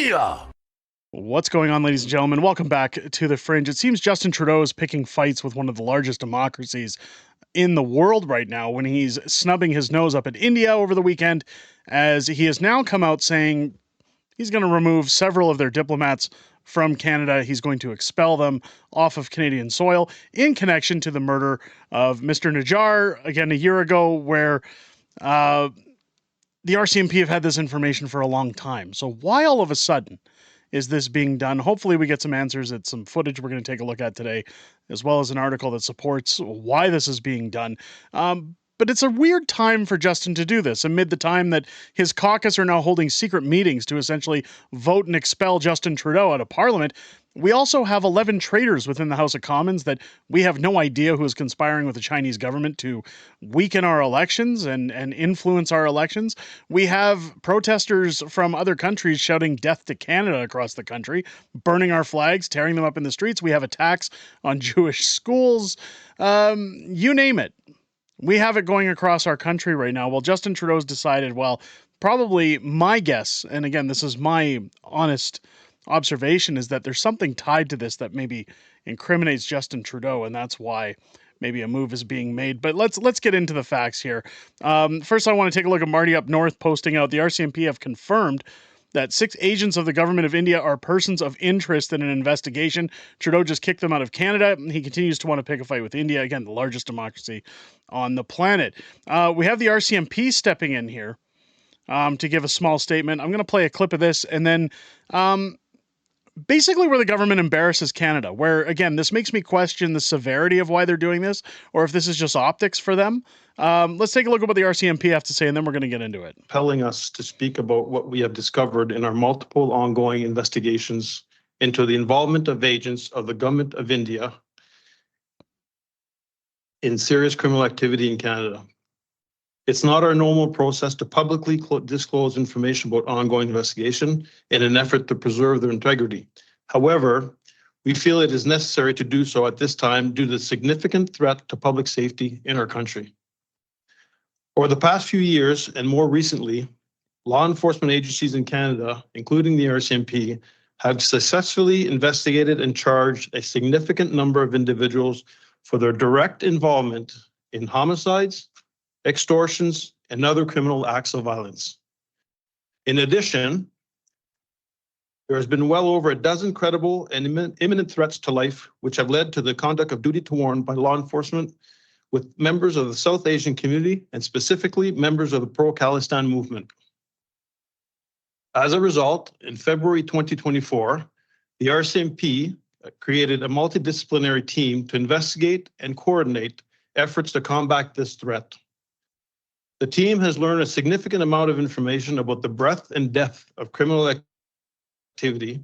Media. What's going on, ladies and gentlemen? Welcome back to The Fringe. It seems Justin Trudeau is picking fights with one of the largest democracies in the world right now when he's snubbing his nose up at India over the weekend, as he has now come out saying he's going to remove several of their diplomats from Canada. He's going to expel them off of Canadian soil in connection to the murder of Mr. Najjar, again, a year ago, where the RCMP have had this information for a long time. So why all of a sudden is this being done? Hopefully we get some answers. It's some footage we're going to take a look at today, as well as an article that supports why this is being done. But it's a weird time for Justin to do this, amid the time that his caucus are now holding secret meetings to essentially vote and expel Justin Trudeau out of Parliament. We also have 11 traitors within the House of Commons that we have no idea who is conspiring with the Chinese government to weaken our elections and influence our elections. We have protesters from other countries shouting death to Canada across the country, burning our flags, tearing them up in the streets. We have attacks on Jewish schools. You name it. We have it going across our country right now. Well, Justin Trudeau's decided, well, probably my guess, and again, this is my honest observation, is that there's something tied to this that maybe incriminates Justin Trudeau, and that's why maybe a move is being made. But let's get into the facts here. First, I want to take a look at Marty up north posting out the RCMP have confirmed that 6 agents of the government of India are persons of interest in an investigation. Trudeau just kicked them out of Canada. He continues to want to pick a fight with India, again, the largest democracy on the planet. We have the RCMP stepping in here to give a small statement. I'm going to play a clip of this, and then basically where the government embarrasses Canada, where, again, this makes me question the severity of why they're doing this, or if this is just optics for them. Let's take a look at what the RCMP have to say, and then we're going to get into it. Compelling us to speak about what we have discovered in our multiple ongoing investigations into the involvement of agents of the government of India in serious criminal activity in Canada. It's not our normal process to publicly disclose information about ongoing investigation in an effort to preserve their integrity. However, we feel it is necessary to do so at this time due to the significant threat to public safety in our country. Over the past few years, and more recently, law enforcement agencies in Canada, including the RCMP, have successfully investigated and charged a significant number of individuals for their direct involvement in homicides, extortions, and other criminal acts of violence. In addition, there has been well over a dozen credible and imminent threats to life, which have led to the conduct of duty to warn by law enforcement with members of the South Asian community and specifically members of the pro-Khalistan movement. As a result, in February 2024, the RCMP created a multidisciplinary team to investigate and coordinate efforts to combat this threat. The team has learned a significant amount of information about the breadth and depth of criminal activity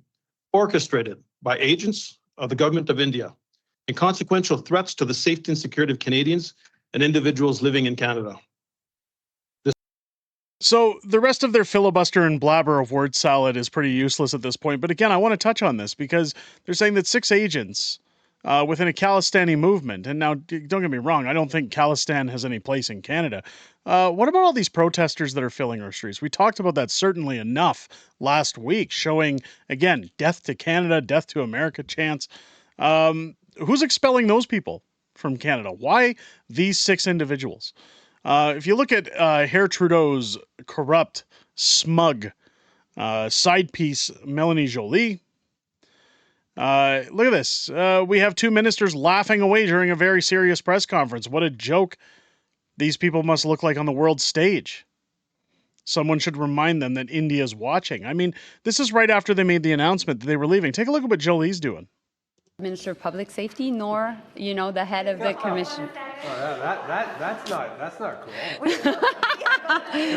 orchestrated by agents of the government of India and consequential threats to the safety and security of Canadians and individuals living in Canada. So the rest of their filibuster and blabber of word salad is pretty useless at this point. But again, I want to touch on this because they're saying that 6 agents within a Khalistani movement, and now don't get me wrong, I don't think Khalistan has any place in Canada. What about all these protesters that are filling our streets? We talked about that certainly enough last week, showing, again, death to Canada, death to America chants. Who's expelling those people from Canada? Why these 6 individuals? If you look at Herr Trudeau's corrupt, smug side piece, Melanie Joly, look at this. We have 2 ministers laughing away during a very serious press conference. What a joke these people must look like on the world stage. Someone should remind them that India is watching. I mean, this is right after they made the announcement that they were leaving. Take a look at what Joly's doing. Minister of Public Safety, nor, the head of the commission. That's not cool. Because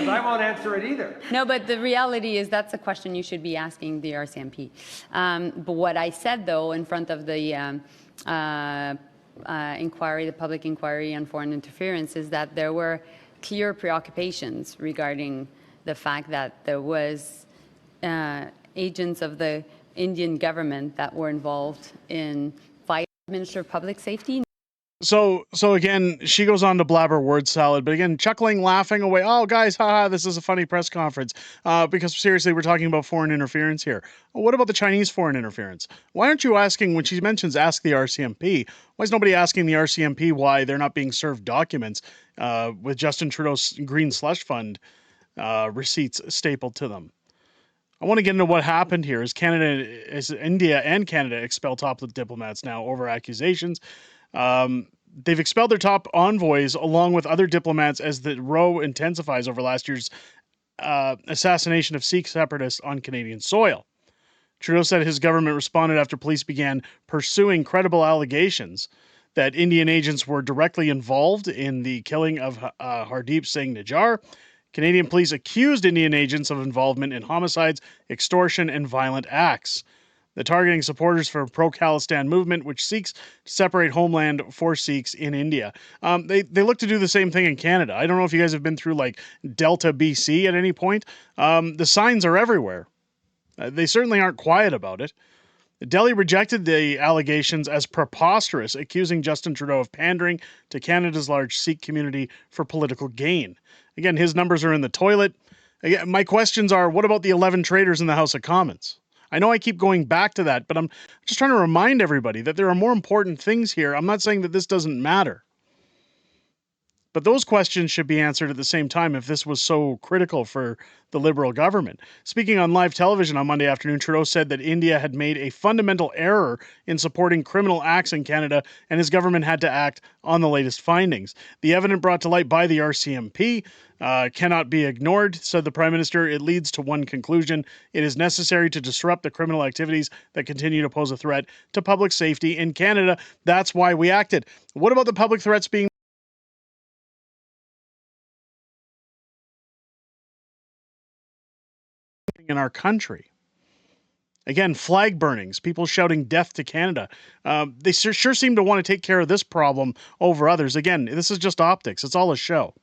I won't answer it either. No, but the reality is that's a question you should be asking the RCMP. But what I said, though, in front of the inquiry, the public inquiry on foreign interference, is that there were clear preoccupations regarding the fact that there was agents of the Indian government that were involved in fighting the Minister of Public Safety. So again, she goes on to blabber word salad, but again, chuckling, laughing away. Oh, guys, haha, this is a funny press conference. Because seriously, we're talking about foreign interference here. Well, what about the Chinese foreign interference? Why aren't you asking, when she mentions ask the RCMP, why is nobody asking the RCMP why they're not being served documents with Justin Trudeau's Green Slush Fund receipts stapled to them? I want to get into what happened here. As India and Canada expel top diplomats now over accusations. They've expelled their top envoys along with other diplomats as the row intensifies over last year's assassination of Sikh separatists on Canadian soil. Trudeau said his government responded after police began pursuing credible allegations that Indian agents were directly involved in the killing of Hardeep Singh Nijjar. Canadian police accused Indian agents of involvement in homicides, extortion, and violent acts. The targeting supporters for pro-Khalistan movement, which seeks to separate homeland for Sikhs in India. They look to do the same thing in Canada. I don't know if you guys have been through like Delta, BC at any point. The signs are everywhere. They certainly aren't quiet about it. Delhi rejected the allegations as preposterous, accusing Justin Trudeau of pandering to Canada's large Sikh community for political gain. Again, his numbers are in the toilet. Again, my questions are, what about the 11 traitors in the House of Commons? I know I keep going back to that, but I'm just trying to remind everybody that there are more important things here. I'm not saying that this doesn't matter. But those questions should be answered at the same time if this was so critical for the Liberal government. Speaking on live television on Monday afternoon, Trudeau said that India had made a fundamental error in supporting criminal acts in Canada, and his government had to act on the latest findings. The evidence brought to light by the RCMP cannot be ignored, said the Prime Minister. It leads to one conclusion. It is necessary to disrupt the criminal activities that continue to pose a threat to public safety in Canada. That's why we acted. What about the public threats being in our country? Again, flag burnings, people shouting death to Canada. They sure seem to want to take care of this problem over others. Again, this is just optics. It's all a show.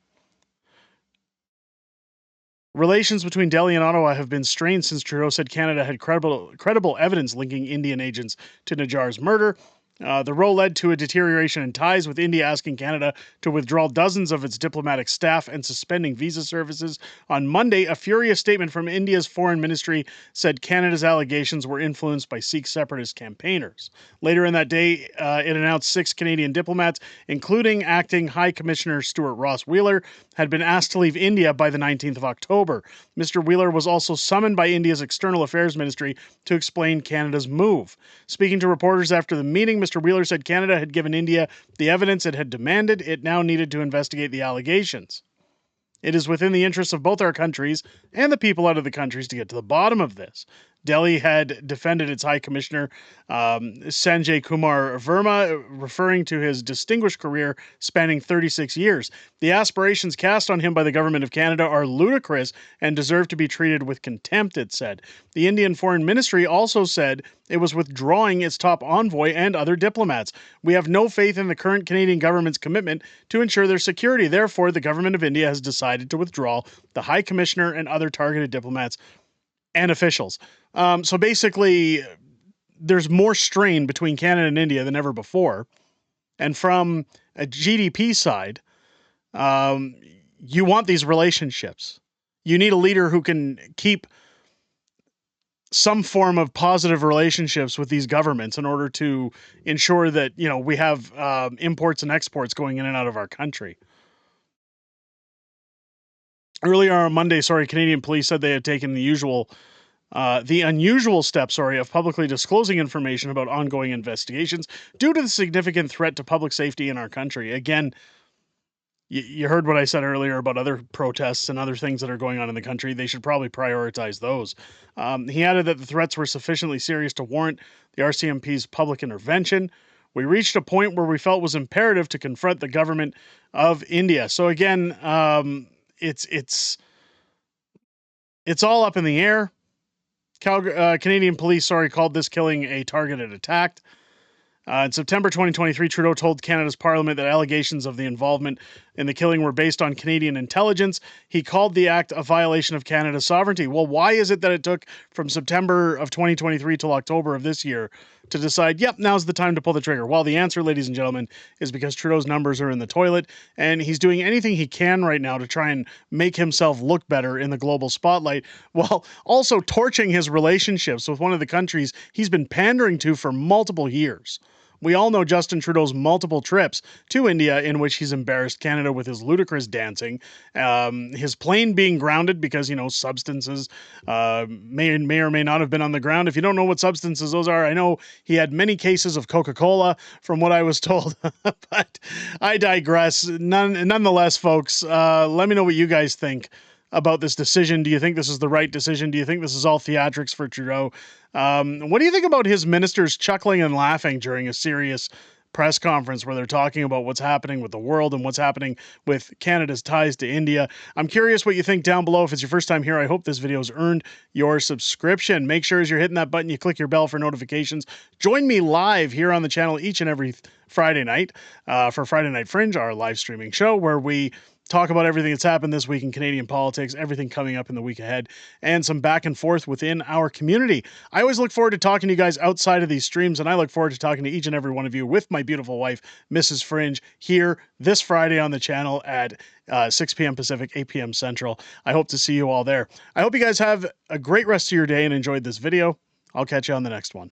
Relations between Delhi and Ottawa have been strained since Trudeau said Canada had credible evidence linking Indian agents to Nijjar's murder. The row led to a deterioration in ties, with India asking Canada to withdraw dozens of its diplomatic staff and suspending visa services. On Monday, a furious statement from India's foreign ministry said Canada's allegations were influenced by Sikh separatist campaigners. Later in that day, it announced 6 Canadian diplomats, including acting High Commissioner Stuart Ross Wheeler, had been asked to leave India by the 19th of October. Mr. Wheeler was also summoned by India's External Affairs Ministry to explain Canada's move. Speaking to reporters after the meeting, Mr. Wheeler said Canada had given India the evidence it had demanded. It now needed to investigate the allegations. It is within the interests of both our countries and the people out of the countries to get to the bottom of this. Delhi had defended its High Commissioner, Sanjay Kumar Verma, referring to his distinguished career spanning 36 years. The aspirations cast on him by the Government of Canada are ludicrous and deserve to be treated with contempt, it said. The Indian Foreign Ministry also said it was withdrawing its top envoy and other diplomats. We have no faith in the current Canadian government's commitment to ensure their security. Therefore, the Government of India has decided to withdraw the High Commissioner and other targeted diplomats and officials. So basically, there's more strain between Canada and India than ever before. And from a GDP side, you want these relationships. You need a leader who can keep some form of positive relationships with these governments in order to ensure that, we have imports and exports going in and out of our country. Earlier on Monday, Canadian police said they had taken the unusual step, of publicly disclosing information about ongoing investigations due to the significant threat to public safety in our country. Again, you heard what I said earlier about other protests and other things that are going on in the country. They should probably prioritize those. He added that the threats were sufficiently serious to warrant the RCMP's public intervention. We reached a point where we felt it was imperative to confront the government of India. So again, it's all up in the air. Canadian police, called this killing a targeted attack. In September 2023, Trudeau told Canada's Parliament that allegations of the involvement in the killing were based on Canadian intelligence. He called the act a violation of Canada's sovereignty. Well, why is it that it took from September of 2023 till October of this year to decide, yep, now's the time to pull the trigger? Well, the answer, ladies and gentlemen, is because Trudeau's numbers are in the toilet, and he's doing anything he can right now to try and make himself look better in the global spotlight, while also torching his relationships with one of the countries he's been pandering to for multiple years. We all know Justin Trudeau's multiple trips to India in which he's embarrassed Canada with his ludicrous dancing, his plane being grounded because, substances may or may not have been on the ground. If you don't know what substances those are, I know he had many cases of Coca-Cola from what I was told, but I digress. Nonetheless, folks, let me know what you guys think about this decision. Do you think this is the right decision? Do you think this is all theatrics for Trudeau? What do you think about his ministers chuckling and laughing during a serious press conference where they're talking about what's happening with the world and what's happening with Canada's ties to India? I'm curious what you think down below. If it's your first time here, I hope this video has earned your subscription. Make sure as you're hitting that button, you click your bell for notifications. Join me live here on the channel each and every Friday night for Friday Night Fringe, our live streaming show where we talk about everything that's happened this week in Canadian politics, everything coming up in the week ahead, and some back and forth within our community. I always look forward to talking to you guys outside of these streams, and I look forward to talking to each and every one of you with my beautiful wife, Mrs. Fringe, here this Friday on the channel at 6 p.m. Pacific, 8 p.m. Central. I hope to see you all there. I hope you guys have a great rest of your day and enjoyed this video. I'll catch you on the next one.